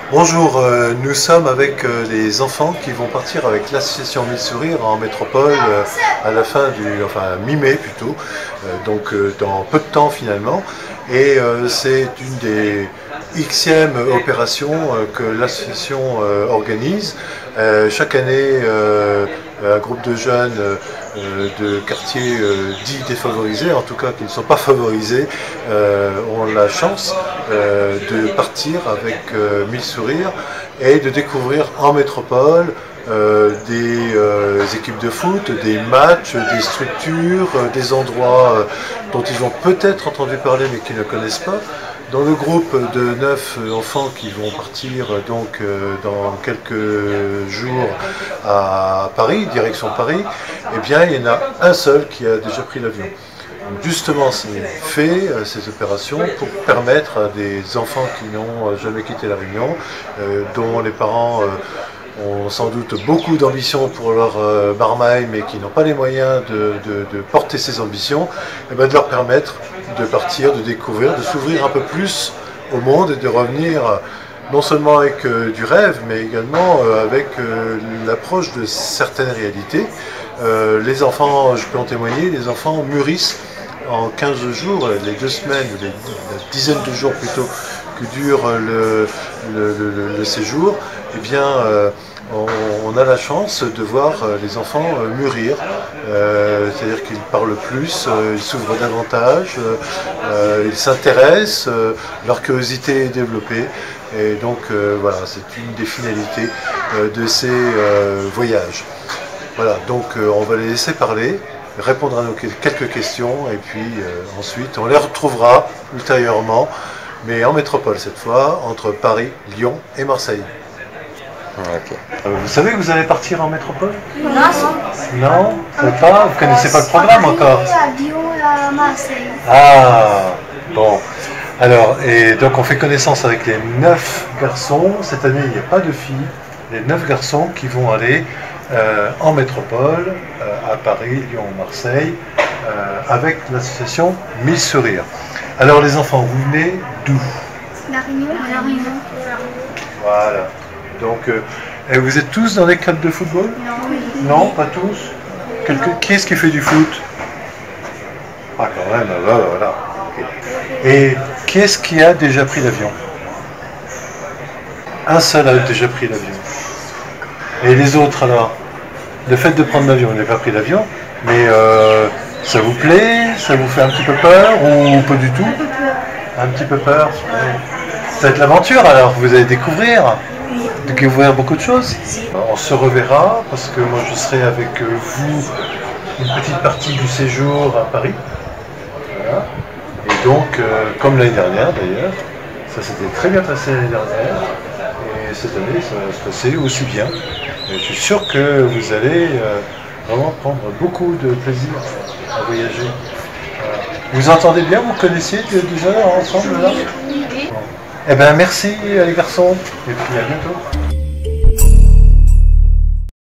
Bonjour, nous sommes avec les enfants qui vont partir avec l'association Mille Sourires en métropole à la fin mi-mai plutôt, donc dans peu de temps finalement. Et c'est une des Xème opérations que l'association organise. Chaque année, un groupe de jeunes de quartiers dits défavorisés, en tout cas qui ne sont pas favorisés, ont la chance de partir avec Mille Sourires et de découvrir en métropole des équipes de foot, des matchs, des structures, des endroits dont ils ont peut-être entendu parler mais qu'ils ne connaissent pas. Dans le groupe de 9 enfants qui vont partir donc dans quelques jours à Paris, direction Paris, eh bien il y en a un seul qui a déjà pris l'avion. Justement, c'est fait ces opérations pour permettre à des enfants qui n'ont jamais quitté la Réunion, dont les parents ont sans doute beaucoup d'ambitions pour leur marmaille, mais qui n'ont pas les moyens de porter ces ambitions, et bien de leur permettre de partir, de découvrir, de s'ouvrir un peu plus au monde et de revenir non seulement avec du rêve, mais également avec l'approche de certaines réalités. Les enfants, je peux en témoigner, les enfants mûrissent en 15 jours, les 2 semaines, la dizaine de jours plutôt que dure le séjour, eh bien, on a la chance de voir les enfants mûrir, c'est-à-dire qu'ils parlent plus, ils s'ouvrent davantage, ils s'intéressent, leur curiosité est développée, et donc voilà, c'est une des finalités de ces voyages. Voilà, donc on va les laisser parler, répondre à nos quelques questions, et puis ensuite on les retrouvera ultérieurement, mais en métropole cette fois, entre Paris, Lyon et Marseille. Okay. Vous savez que vous allez partir en métropole? Non. Non, pas. Vous connaissez pas le programme encore? À Lyon et à Marseille. Ah, bon. Alors, et donc on fait connaissance avec les 9 garçons. Cette année, il n'y a pas de filles. Les 9 garçons qui vont aller en métropole, à Paris, Lyon, Marseille, avec l'association Mille Sourires. Alors les enfants, vous venez d'où? La Réunion. La Réunion. Voilà. Donc, et vous êtes tous dans des clubs de football? Non, pas tous. Qui est-ce qui fait du foot? Ah, quand même, voilà. Okay. Et qui est-ce qui a déjà pris l'avion? Un seul a déjà pris l'avion. Et les autres alors? Le fait de prendre l'avion, vous n'avez pas pris l'avion, mais ça vous plaît? Ça vous fait un petit peu peur ou pas du tout? Un petit peu peur. Ça va être l'aventure alors, vous allez découvrir beaucoup de choses. On se reverra parce que moi je serai avec vous une petite partie du séjour à Paris. Voilà. Et donc, comme l'année dernière d'ailleurs, ça s'était très bien passé l'année dernière. Et cette année, ça va se passer aussi bien. Et je suis sûr que vous allez vraiment prendre beaucoup de plaisir à voyager. Voilà. Vous entendez bien, vous connaissiez déjà ensemble là? Eh bien merci les garçons, et puis à bientôt.